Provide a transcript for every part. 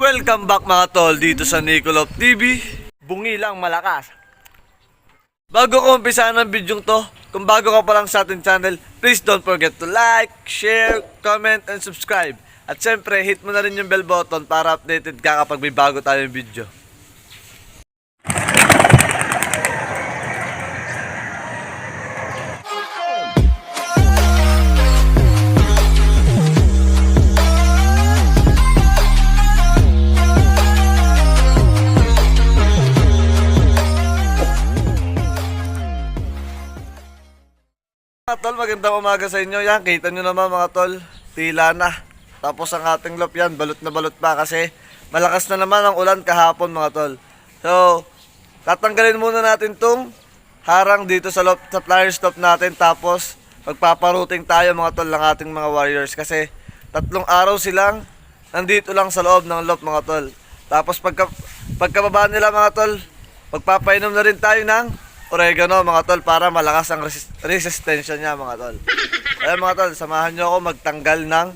Welcome back mga tol dito sa Nicolop TV. Bungi lang malakas. Bago ko umpisahan ng video to, kung bago ka pa lang sa ating channel, please don't forget to like, share, comment, and subscribe. At syempre, hit mo na rin yung bell button para updated ka kapag may bago tayong video. Mga tol, magandang umaga sa inyo. Yan, kita nyo naman mga tol, tila na. Tapos ang ating lop yan, balot na balot pa kasi malakas na naman ang ulan kahapon mga tol. So, tatanggalin muna natin tong harang dito sa lop, sa flyer stop natin. Tapos, magpaparouting tayo mga tol ng ating mga warriors. Kasi, 3 araw silang nandito lang sa loob ng lop mga tol. Tapos, pagkababa nila mga tol, magpapainom na rin tayo ng oregano mga tol para malakas ang resistensya niya mga tol. Ayan mga tol, samahan nyo ako magtanggal ng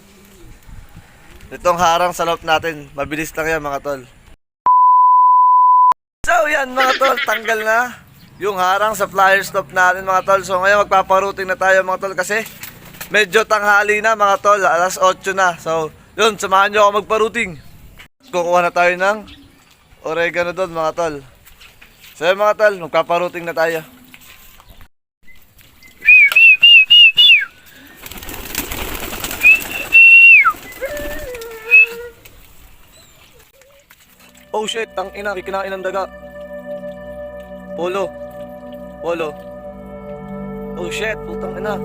itong harang sa loob natin. Mabilis lang yan mga tol. So yan mga tol, tanggal na yung harang sa flyer stop natin mga tol. So ngayon magpaparouting na tayo mga tol kasi medyo tanghali na mga tol, alas 8 na. So yun, samahan nyo ako magparouting. Kukuha na tayo ng oregano doon mga tol. So yun mga tol, magpaparouting na tayo. Oh shit, tang ina, kinain ng daga. Polo. Polo. Oh shit, putang ina.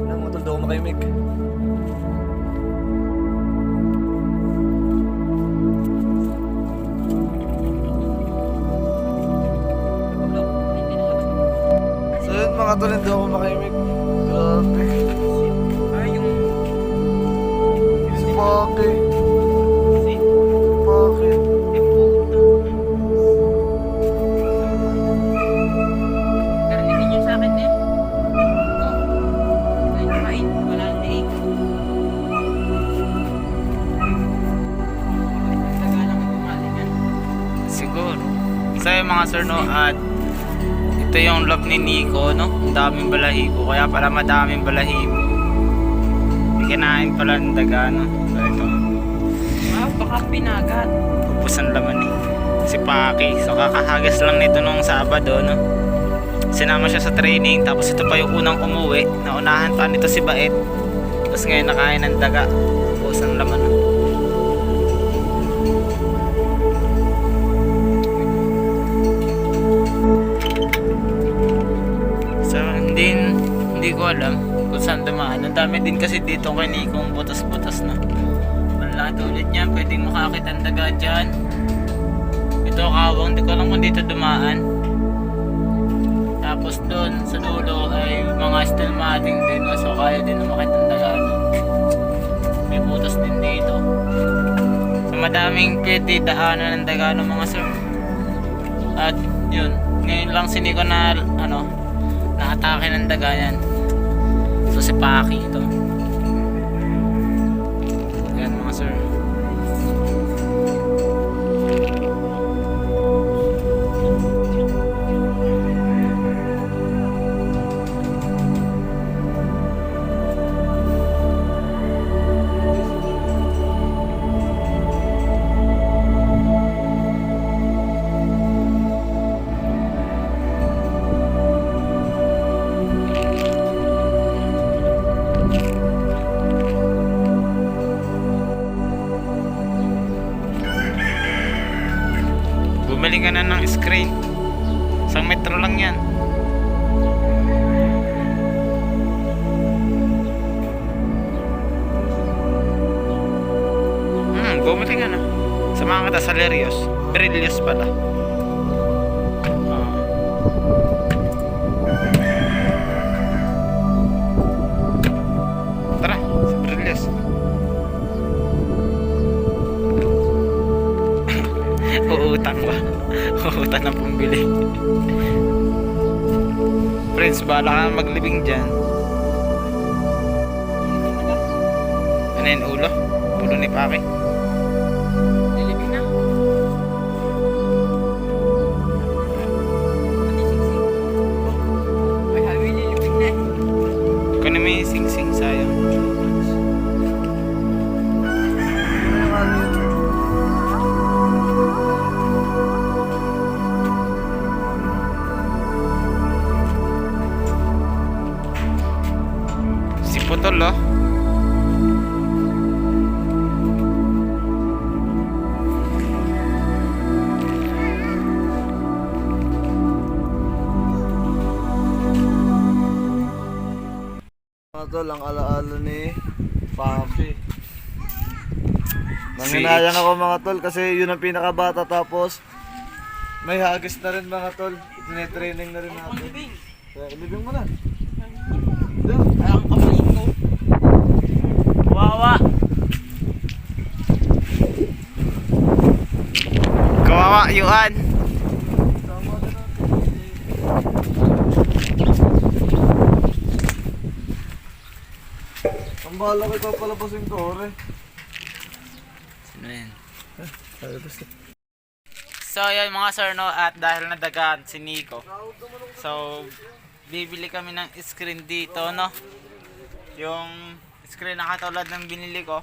Ano mga tol, daw makimik. Mga tol, hindi ako makahimik. Grabe. Si Paki. Paki. Karinig nyo sa akin eh. Ay, kain. Wala na eh. Tagalang ang gumalingan. Siguro. So yung mga sir no, at ito yung love ni Nico, no? Ang daming balahibo, kaya pala madaming balahibo. Kinain pala ng daga, no? So ito, Baka pinagat. ubos ang laman eh. Si Paki, so kakahagas lang nito nung Sabado, no? Sinama siya sa training, tapos ito pa yung unang umuwi. Naunahan pa nito si Bait. Tapos ngayon nakain ng daga. Ubos ang laman, no? Hindi ko alam kung saan dumaan. Ang dami din kasi dito kay Nikong butas-butas na. Malaki ulit niyan, pwedeng makakita ang daga dyan. Ito kawang, hindi ko alam kung dito dumaan. Tapos doon sa dulo ay mga steel matting din, so kaya din na makita ang daga doon. May butas din dito. So madaming pwede daanan ng daga ng mga sir. At yun, ngayon lang siniko na na-atake ng daga yan. So si Paki ito. Yan mga sir. Bumili ka na ng screen. 1 metro lang yan. Bumili ka na. Samahan kita sa Lerios. Brillios pala. Tara, sa Brillios. Uutang ba? Uutang na pambili. Friends, bahala ka na maglibing dyan. Ano yun, ulo? Ulo ni Paki. Lilipin na. Pati singsing. May hawi lilipin na. Kung may sing-sing, sayang. Si Putol, oh. Mga tol, ang alaala ni Papi. Nanginayang ako mga tol kasi yun ang pinakabata, tapos may hagis na rin mga tol. Tine-training na rin natin. Kaya ilibing mo na. Doon. Ang kamay ko. Kawawa. Kawawa, Yuan. Tama na natin. Ang bahala ko ipapalabasin ko, ore. Ano yan? Palabas na. So yun mga sir, no, at dahil nadagaan si Nico, so bibili kami ng screen dito, no. Yung screen na katulad ng binili ko,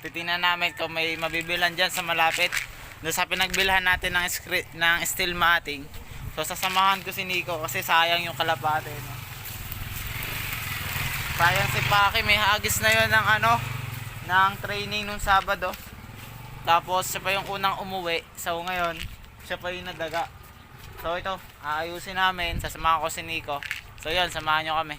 titingnan namin kung may mabibilan dyan sa malapit doon sa pinagbilhan natin ng screen, ng steel matting. So sasamahan ko si Nico kasi sayang yung kalapate, no. Sayang si Paki, may hagis na yun ng ano, ng training nung Sabado. Tapos siya pa yung unang umuwi, so ngayon siya pa yung nadaga. So ito, aayusin namin, sasamahan ko si Nico. So yun, samahan nyo kami.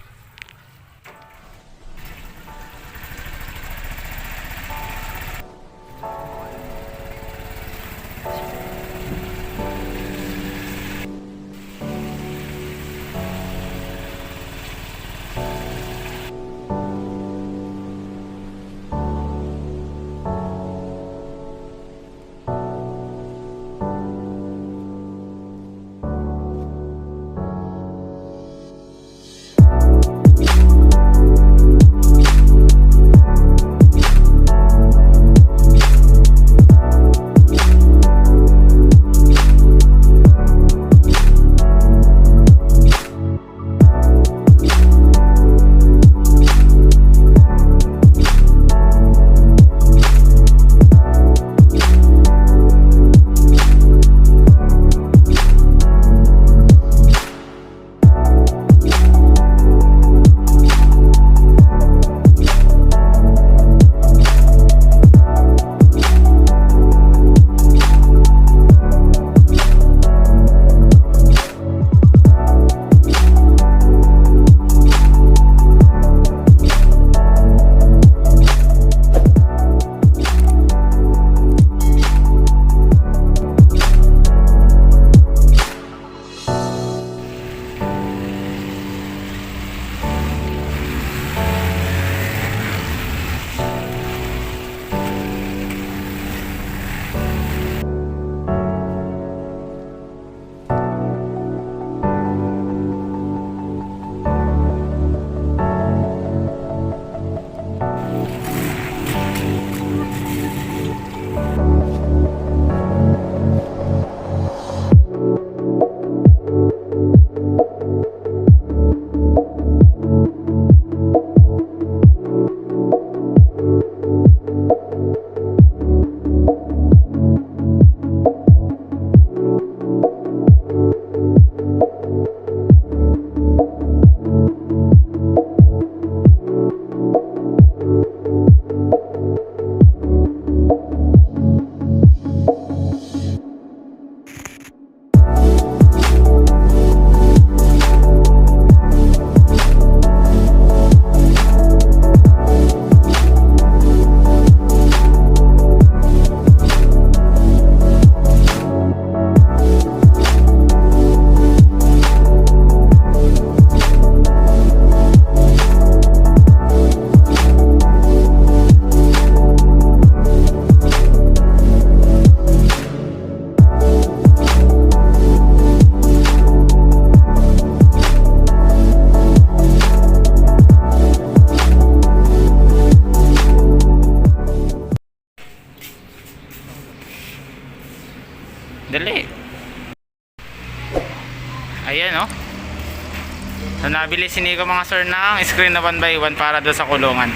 Nakabili si Nico mga sir ng screen na 1x1 para doon sa kulungan.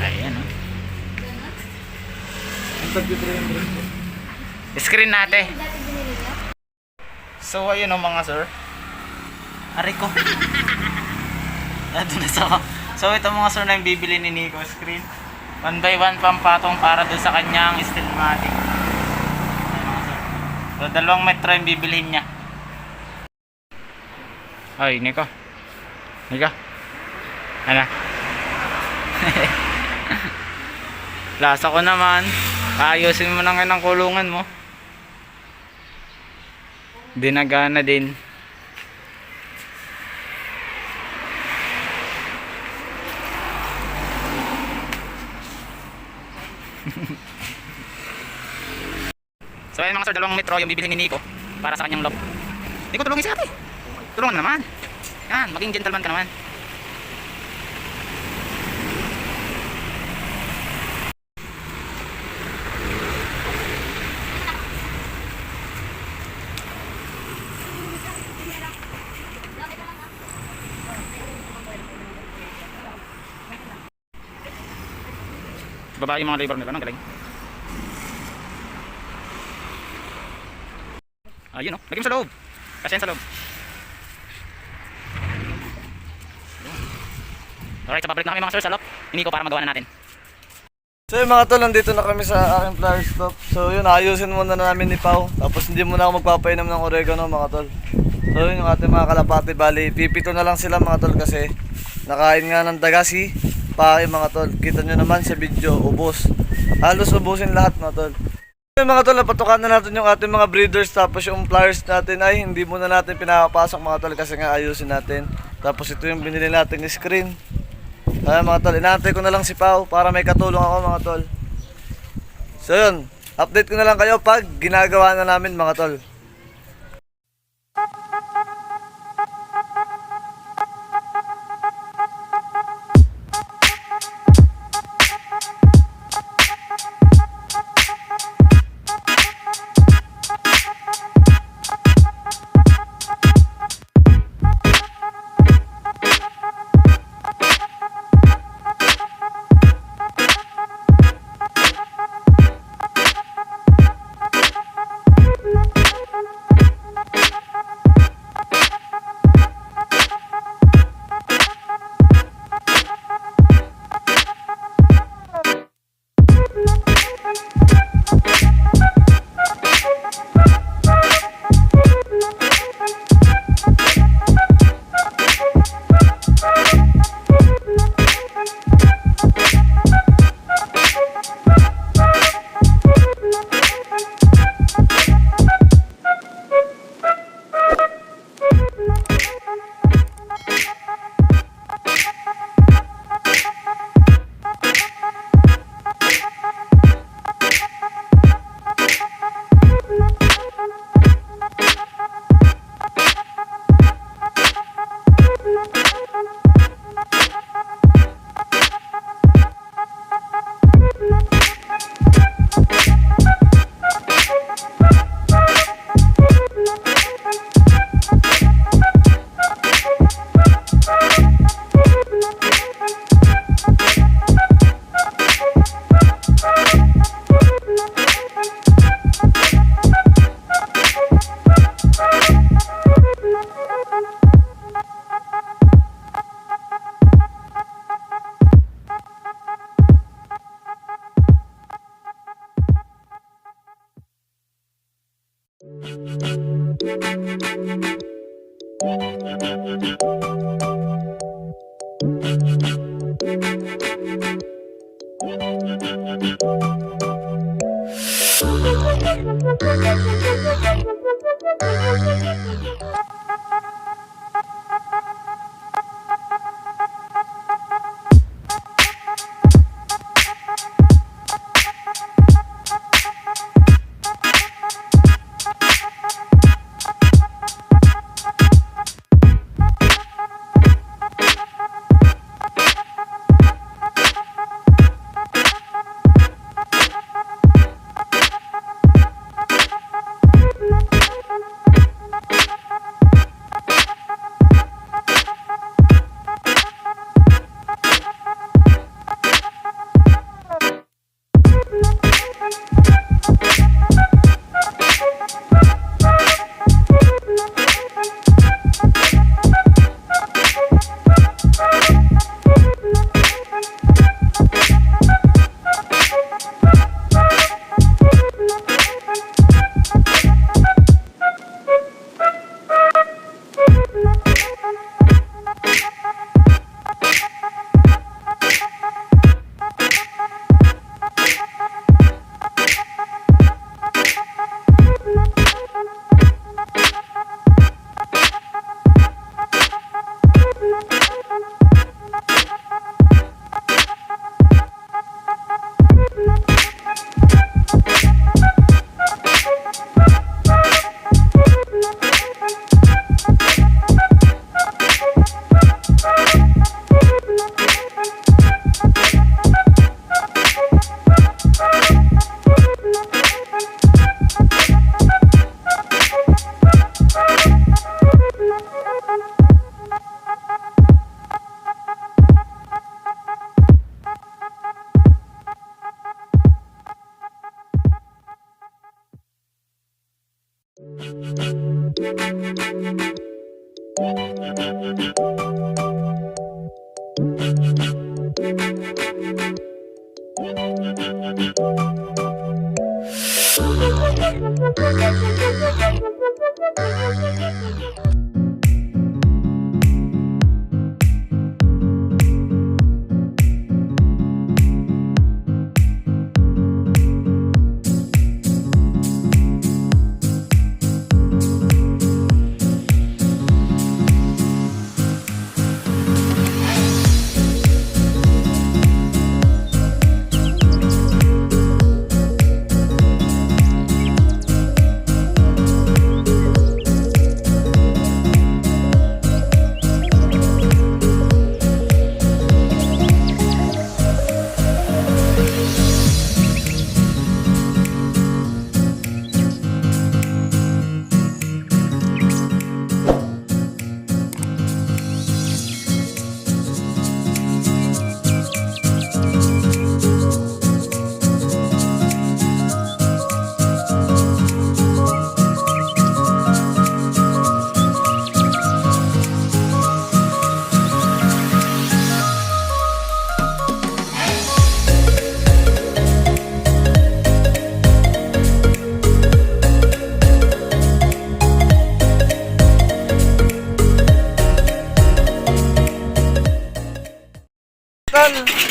Ayan o. Screen natin. So ayun o mga sir. Ari ko. Nandun na sa... So ito mga sir na yung bibili ni Nico screen. 1x1 pampatong para doon sa kanyang Stillmatic. Ayan mga sir. So 2 metro yung bibilihin niya. Ay, Nico. Nico. Ano? Lasa ko naman. Ayusin mo na ngayon ang kulungan mo. Dinagana din. So ayun mga sir, 2 metro yung bibilihin ni Nico para sa kanyang lock. Nico, tulungin si ate. Tulungan na naman. Yan, maging gentleman ka naman. Babae yung mga labor nila, no? Galing. Ayun, no? Lagyan mo sa loob. Kasi yan sa loob. Alright, so babalik na kami mga sir sa lock. Hindi ko para magawa na natin. So yung mga tol, nandito na kami sa aking flower stop. So yun, ayusin muna na namin ni Pao. Tapos hindi muna ako magpapainom ng oregano mga tol. So yun yung ating mga kalapati. Bali, pipito na lang sila mga tol kasi nakain nga ng daga si Pao mga tol. Kita nyo naman sa video, ubos. Halos ubusin lahat mga tol. So yung mga tol, napatukan na natin yung ating mga breeders. Tapos yung flowers natin ay hindi muna natin pinapasok mga tol kasi nga ayusin natin. Tapos ito yung binili natin screen. Ayan mga tol, inaantay ko na lang si Pao para may katulong ako mga tol. So yun, update ko na lang kayo pag ginagawa na namin mga tol.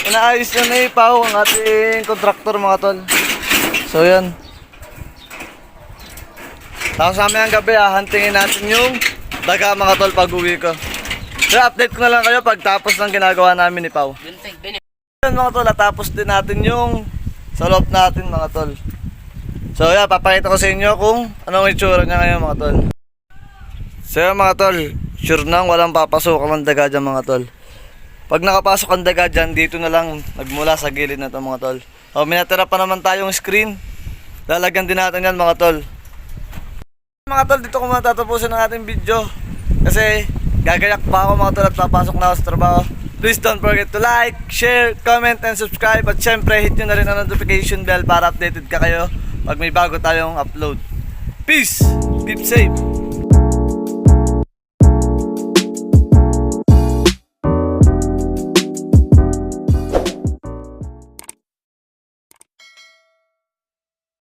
inaayos yun na Pao, ang ating contractor mga tol. So yan. Tapos mamaya ang gabi hantingin natin yung daga mga tol pag uwi ko. So update ko na lang kayo pagtapos ng ginagawa namin ni Pao. Yan mga tol, tapos din natin yung sa loob natin mga tol. So yan, papakita ko sa inyo kung anong itsura niya ngayon mga tol. So yan mga tol, sure nang walang papasukan ng daga dyan mga tol. Pag nakapasok ang daga dyan, dito na lang nagmula sa gilid na ito mga tol. O minatira pa naman tayong screen. Lalagyan din natin yan mga tol. Mga tol, dito ko matatapusin ang ating video. Kasi gagayak pa ako mga tol at papasok na ako sa trabaho. Please don't forget to like, share, comment, and subscribe. At syempre, hit nyo na rin ang notification bell para updated ka kayo pag may bago tayong upload. Peace! Keep safe!